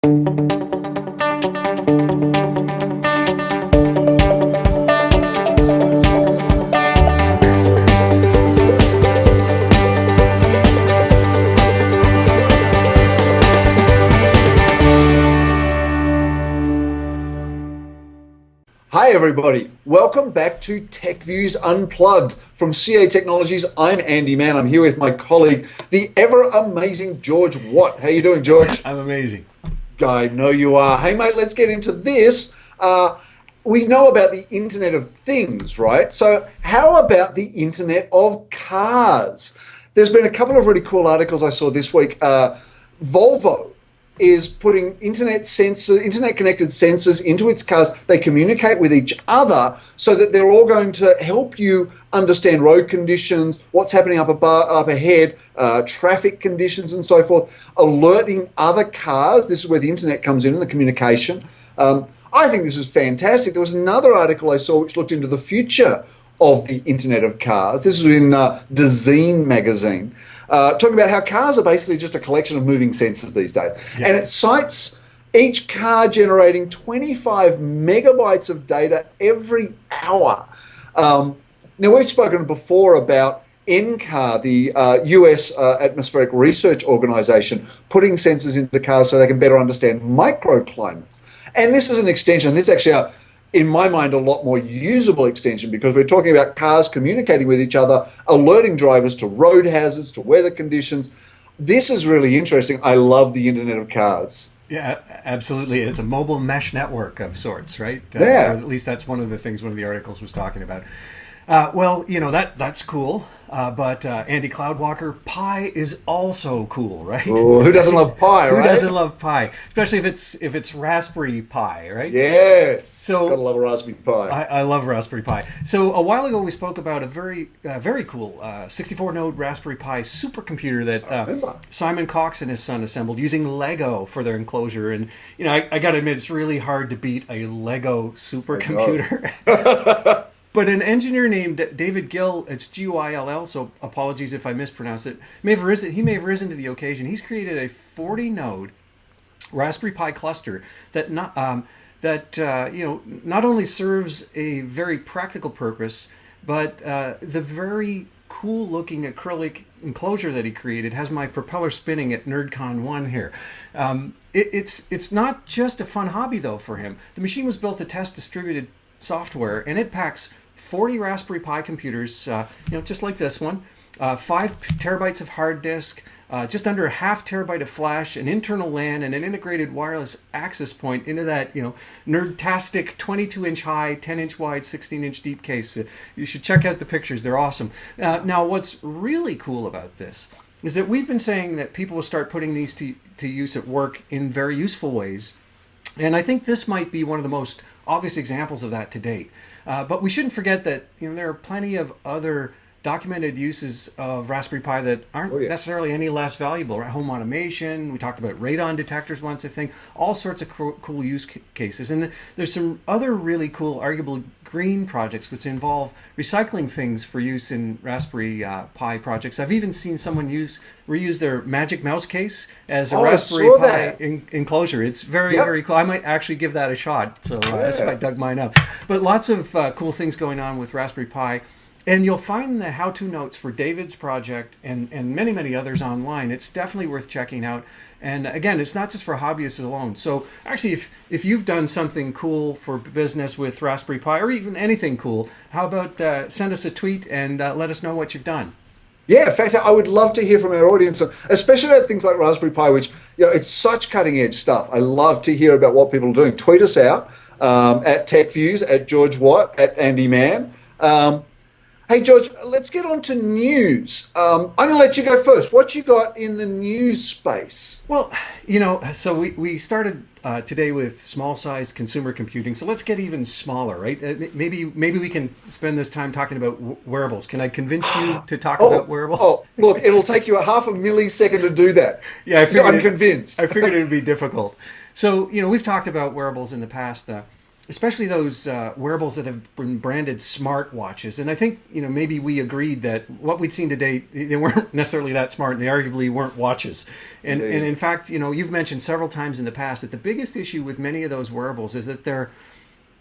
Hi everybody, welcome back to TechViews Unplugged from CA Technologies. I'm Andy Mann. I'm here with my colleague, the ever amazing George Watt. How you doing, George? I'm amazing. I know you are. Hey mate, let's get into this. We know about the Internet of Things, right? So how about the Internet of Cars? There's been a couple of really cool articles I saw this week. Volvo is putting internet connected sensors into its cars. They communicate with each other so that they're all going to help you understand road conditions, what's happening up ahead, traffic conditions and so forth, alerting other cars. This is where the internet comes in and the communication. I think this is fantastic. There was another article I saw which looked into the future of the Internet of Cars. This was in Design magazine. Talking about how cars are basically just a collection of moving sensors these days. Yeah. And it cites each car generating 25 megabytes of data every hour. Now, we've spoken before about NCAR, the US Atmospheric Research Organization, putting sensors into cars so they can better understand microclimates. And this is an extension. This is actually in my mind, a lot more usable extension, because we're talking about cars communicating with each other, alerting drivers to road hazards, to weather conditions. This is really interesting. I love the Internet of Cars. Yeah, absolutely. It's a mobile mesh network of sorts, right? Yeah. Or at least that's one of the things one of the articles was talking about. Well, you know, that's cool. But Andy Cloudwalker, Pi is also cool, right? Oh, who doesn't love Pi, right? Who doesn't love Pi? Especially if it's Raspberry Pi, right? Yes. So gotta love a Raspberry Pi. I love Raspberry Pi. So a while ago we spoke about a very cool 64-node Raspberry Pi supercomputer that Simon Cox and his son assembled using Lego for their enclosure. And you know, I got to admit, it's really hard to beat a Lego supercomputer. But an engineer named David Gill, it's Gill, so apologies if I mispronounce it, he may have risen to the occasion. He's created a 40-node Raspberry Pi cluster that not only serves a very practical purpose, but the very cool-looking acrylic enclosure that he created has my propeller spinning at NerdCon 1 here. It's not just a fun hobby, though, for him. The machine was built to test distributed software, and it packs 40 Raspberry Pi computers, just like this one, 5 terabytes of hard disk, just under a half terabyte of flash, an internal LAN, and an integrated wireless access point into that, nerdtastic 22-inch high, 10-inch wide, 16-inch deep case. You should check out the pictures. They're awesome. Now, what's really cool about this is that we've been saying that people will start putting these to use at work in very useful ways. And I think this might be one of the most obvious examples of that to date. But we shouldn't forget that there are plenty of other documented uses of Raspberry Pi that aren't necessarily any less valuable. Right? Home automation, we talked about radon detectors once, I think, all sorts of cool use cases. And there's some other really cool, arguably green projects which involve recycling things for use in Raspberry Pi projects. I've even seen someone reuse their Magic Mouse case as a Raspberry Pi enclosure. It's very cool. I might actually give that a shot. So that's why I dug mine up. But lots of cool things going on with Raspberry Pi. And you'll find the how-to notes for David's project and many, many others online. It's definitely worth checking out. And again, it's not just for hobbyists alone. So actually, if you've done something cool for business with Raspberry Pi, or even anything cool, how about send us a tweet and let us know what you've done. Yeah, in fact, I would love to hear from our audience, especially about things like Raspberry Pi, which it's such cutting-edge stuff. I love to hear about what people are doing. Tweet us out at TechViews, at George Watt, at Andy Mann. Hey, George, let's get on to news. I'm going to let you go first. What you got in the news space? Well, so we started today with small-sized consumer computing. So let's get even smaller, right? Maybe we can spend this time talking about wearables. Can I convince you to talk about wearables? Oh, look, it'll take you a half a millisecond to do that. Yeah, I'm convinced. I figured it would be difficult. So, we've talked about wearables in the past. especially those wearables that have been branded smart watches. And I think, maybe we agreed that what we'd seen today, they weren't necessarily that smart, and they arguably weren't watches. And in fact, you've mentioned several times in the past that the biggest issue with many of those wearables is that they're,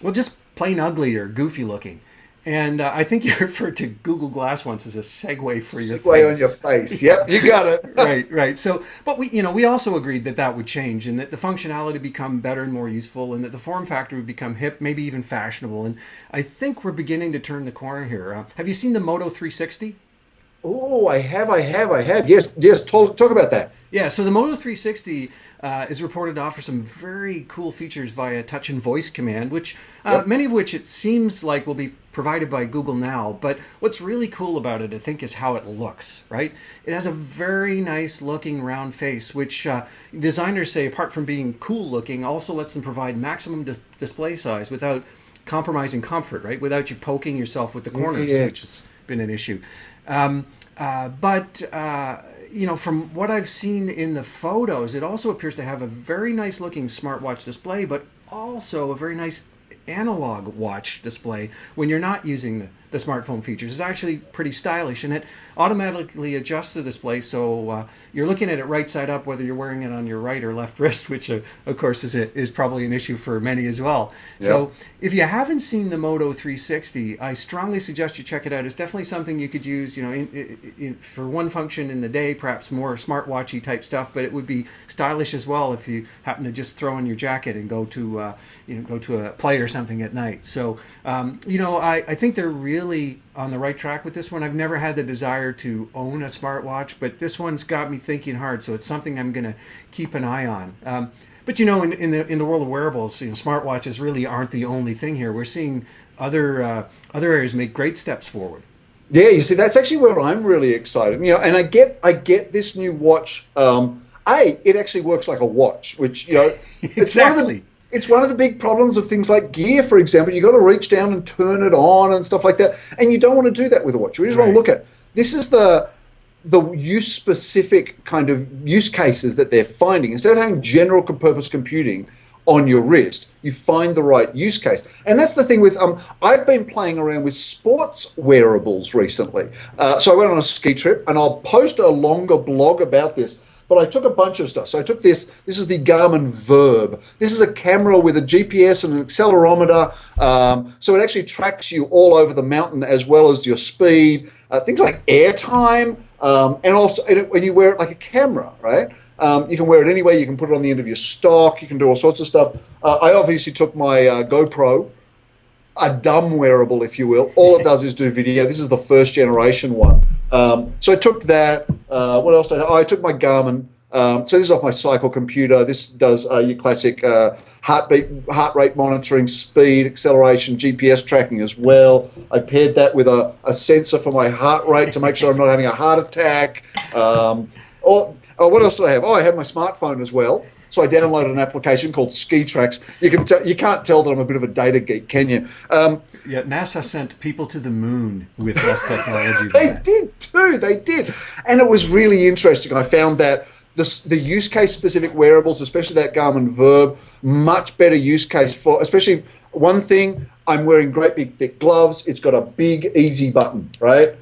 well, just plain ugly or goofy looking. And I think you referred to Google Glass once as a segue for your Segue on face. your face. Yep, you got it. Right. So, but we also agreed that that would change, and that the functionality would become better and more useful, and that the form factor would become hip, maybe even fashionable. And I think we're beginning to turn the corner here. Have you seen the Moto 360? Oh, I have. Yes. Talk about that. Yeah, so the Moto 360 is reported to offer some very cool features via touch and voice command, which Yep. many of which it seems like will be provided by Google now. But what's really cool about it, I think, is how it looks, right? It has a very nice looking round face, which designers say, apart from being cool looking, also lets them provide maximum display size without compromising comfort, right? Without you poking yourself with the corners, Yeah. which has been an issue. But from what I've seen in the photos, it also appears to have a very nice looking smartwatch display, but also a very nice analog watch display when you're not using the smartphone features. It's actually pretty stylish, and it automatically adjusts the display, so you're looking at it right side up, whether you're wearing it on your right or left wrist, which of course is probably an issue for many as well. Yep. So if you haven't seen the Moto 360, I strongly suggest you check it out. It's definitely something you could use, for one function in the day, perhaps more smartwatchy type stuff, but it would be stylish as well if you happen to just throw in your jacket and go to a play or something at night. So I think they're really on the right track with this one. I've never had the desire to own a smartwatch, but this one's got me thinking hard, so it's something I'm going to keep an eye on. But in the world of wearables, smartwatches really aren't the only thing here. We're seeing other areas make great steps forward. Yeah, you see, that's actually where I'm really excited. And I get this new watch. It actually works like a watch, which Exactly. It's one of the big problems of things like gear, for example. You've got to reach down and turn it on and stuff like that. And you don't want to do that with a watch. You just want to look at. This is the use-specific kind of use cases that they're finding. Instead of having general purpose computing on your wrist, you find the right use case. And that's the thing with, I've been playing around with sports wearables recently. So I went on a ski trip, and I'll post a longer blog about this. But I took a bunch of stuff. So I took this is the Garmin Verb. This is a camera with a GPS and an accelerometer. So it actually tracks you all over the mountain as well as your speed, things like airtime, and also when you wear it like a camera, right? You can wear it anywhere. You can put it on the end of your stock. You can do all sorts of stuff. I obviously took my GoPro, a dumb wearable, if you will. All it does is do video. This is the first generation one. So I took that. What else did I have? I took my Garmin. So this is off my Cycle computer. This does your classic heart rate monitoring, speed, acceleration, GPS tracking as well. I paired that with a sensor for my heart rate to make sure I'm not having a heart attack. What else did I have? I had my smartphone as well. So I downloaded an application called Ski Tracks. You can't tell that I'm a bit of a data geek, can you? Yeah, NASA sent people to the moon with less technology. They did too. They did, and it was really interesting. I found that the use case specific wearables, especially that Garmin Verb, much better use case for, especially one thing. I'm wearing great big thick gloves. It's got a big easy button, right?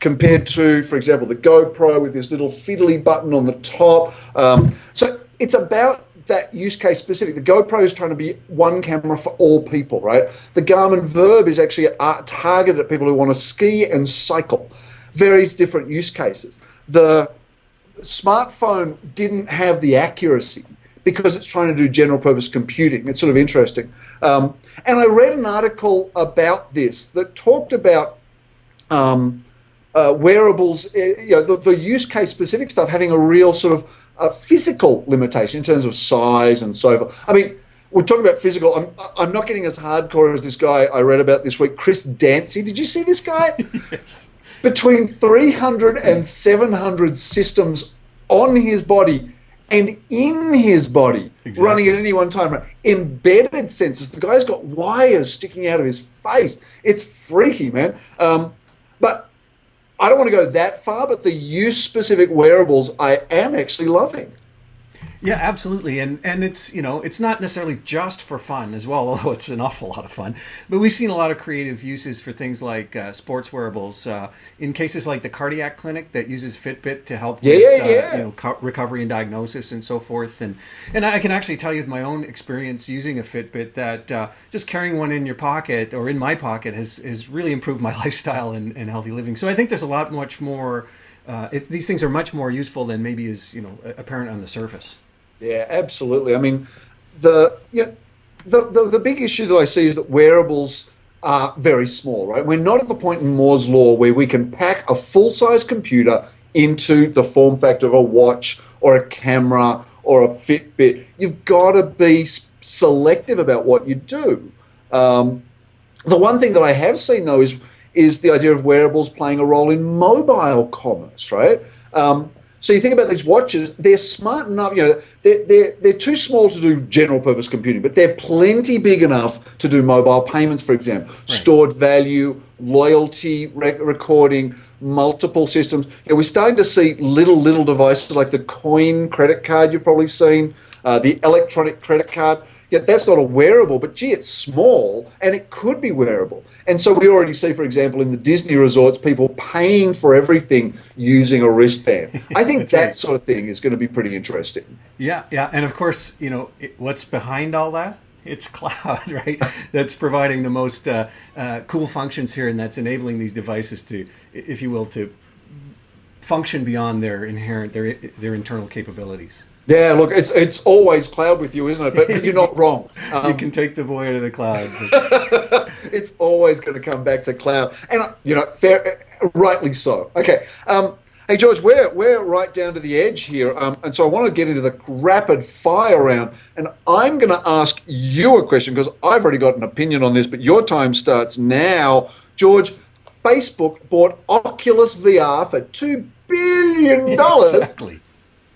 Compared to, for example, the GoPro with this little fiddly button on the top. So it's about that use case specific. The GoPro is trying to be one camera for all people, right? The Garmin Verb is actually targeted at people who want to ski and cycle. Various different use cases. The smartphone didn't have the accuracy because it's trying to do general purpose computing. It's sort of interesting. And I read an article about this that talked about wearables, the use case specific stuff having a real sort of physical limitation in terms of size and so forth. I mean, we're talking about physical. I'm not getting as hardcore as this guy I read about this week, Chris Dancy. Did you see this guy? Yes. Between 300 and 700 systems on his body and in his body, running at any one time. Right? Embedded sensors. The guy's got wires sticking out of his face. It's freaky, man. But I don't want to go that far, but the use-specific wearables I am actually loving. Yeah, absolutely, and it's it's not necessarily just for fun as well, although it's an awful lot of fun. But we've seen a lot of creative uses for things like sports wearables. In cases like the cardiac clinic that uses Fitbit to help Yeah, with yeah. recovery and diagnosis and so forth. And I can actually tell you with my own experience using a Fitbit that just carrying one in your pocket or in my pocket has really improved my lifestyle and healthy living. So I think there's a lot much more. These things are much more useful than maybe is apparent on the surface. Yeah, absolutely. I mean, the yeah, the big issue that I see is that wearables are very small, right? We're not at the point in Moore's law where we can pack a full-size computer into the form factor of a watch or a camera or a Fitbit. You've got to be selective about what you do. Um, the one thing that I have seen though is the idea of wearables playing a role in mobile commerce, right? So you think about these watches; they're smart enough. They're too small to do general purpose computing, but they're plenty big enough to do mobile payments, for example, Right. stored value, loyalty recording, multiple systems. We're starting to see little devices like the coin credit card you've probably seen, the electronic credit card. Yeah, that's not a wearable, but gee, it's small and it could be wearable. And so we already see, for example, in the Disney resorts, people paying for everything using a wristband. I think That's that right. sort of thing is going to be pretty interesting. Yeah, yeah, and of course, what's behind all that? It's cloud, right? That's providing the most cool functions here, and that's enabling these devices to, if you will, to function beyond their inherent, their internal capabilities. Yeah, look, it's always cloud with you, isn't it? But you're not wrong. You can take the boy out of the cloud. It's always going to come back to cloud, and fair, rightly so. Okay, hey George, we're right down to the edge here, and so I want to get into the rapid fire round, and I'm going to ask you a question because I've already got an opinion on this, but your time starts now, George. Facebook bought Oculus VR for $2 billion. Exactly.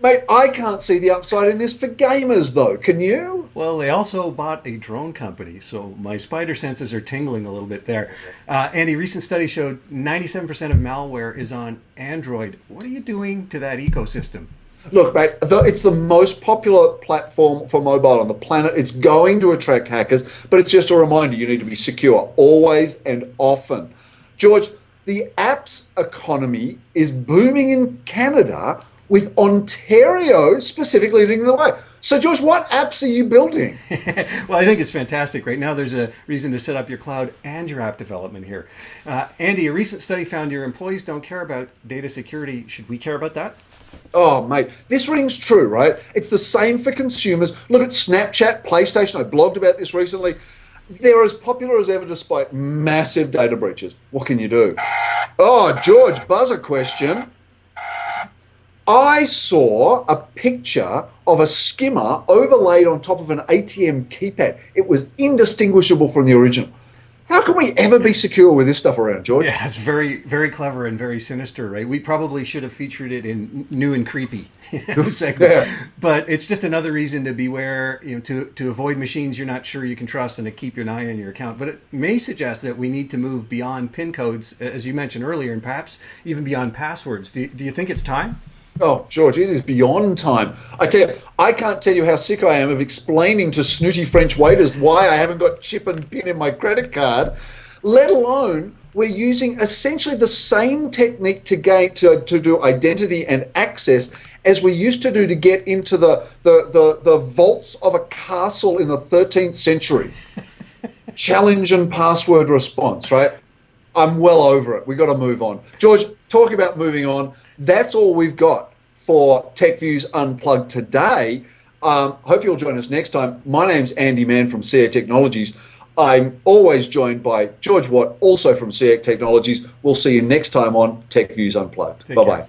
Mate, I can't see the upside in this for gamers, though. Can you? Well, they also bought a drone company, so my spider senses are tingling a little bit there. Andy, recent study showed 97% of malware is on Android. What are you doing to that ecosystem? Look, mate, it's the most popular platform for mobile on the planet. It's going to attract hackers, but it's just a reminder you need to be secure always and often. George, the apps economy is booming in Canada with Ontario specifically leading the way. So, George, what apps are you building? Well, I think it's fantastic. Right now, there's a reason to set up your cloud and your app development here. Andy, a recent study found your employees don't care about data security. Should we care about that? Oh, mate, this rings true, right? It's the same for consumers. Look at Snapchat, PlayStation. I blogged about this recently. They're as popular as ever despite massive data breaches. What can you do? Oh, George, buzzer question. I saw a picture of a skimmer overlaid on top of an ATM keypad. It was indistinguishable from the original. How can we ever be secure with this stuff around, George? Yeah, it's very, very clever and very sinister, right? We probably should have featured it in New and Creepy segment. Yeah. But it's just another reason to beware, to avoid machines you're not sure you can trust and to keep your eye on your account. But it may suggest that we need to move beyond PIN codes, as you mentioned earlier, and perhaps even beyond passwords. Do you think it's time? Oh, George, it is beyond time. I tell you, I can't tell you how sick I am of explaining to snooty French waiters why I haven't got chip and pin in my credit card, let alone we're using essentially the same technique to do identity and access as we used to do to get into the vaults of a castle in the 13th century. Challenge and password response, right? I'm well over it. We've got to move on. George, talk about moving on. That's all we've got for TechViews Unplugged today. Hope you'll join us next time. My name's Andy Mann from CA Technologies. I'm always joined by George Watt, also from CA Technologies. We'll see you next time on TechViews Unplugged. Take Bye-bye. care.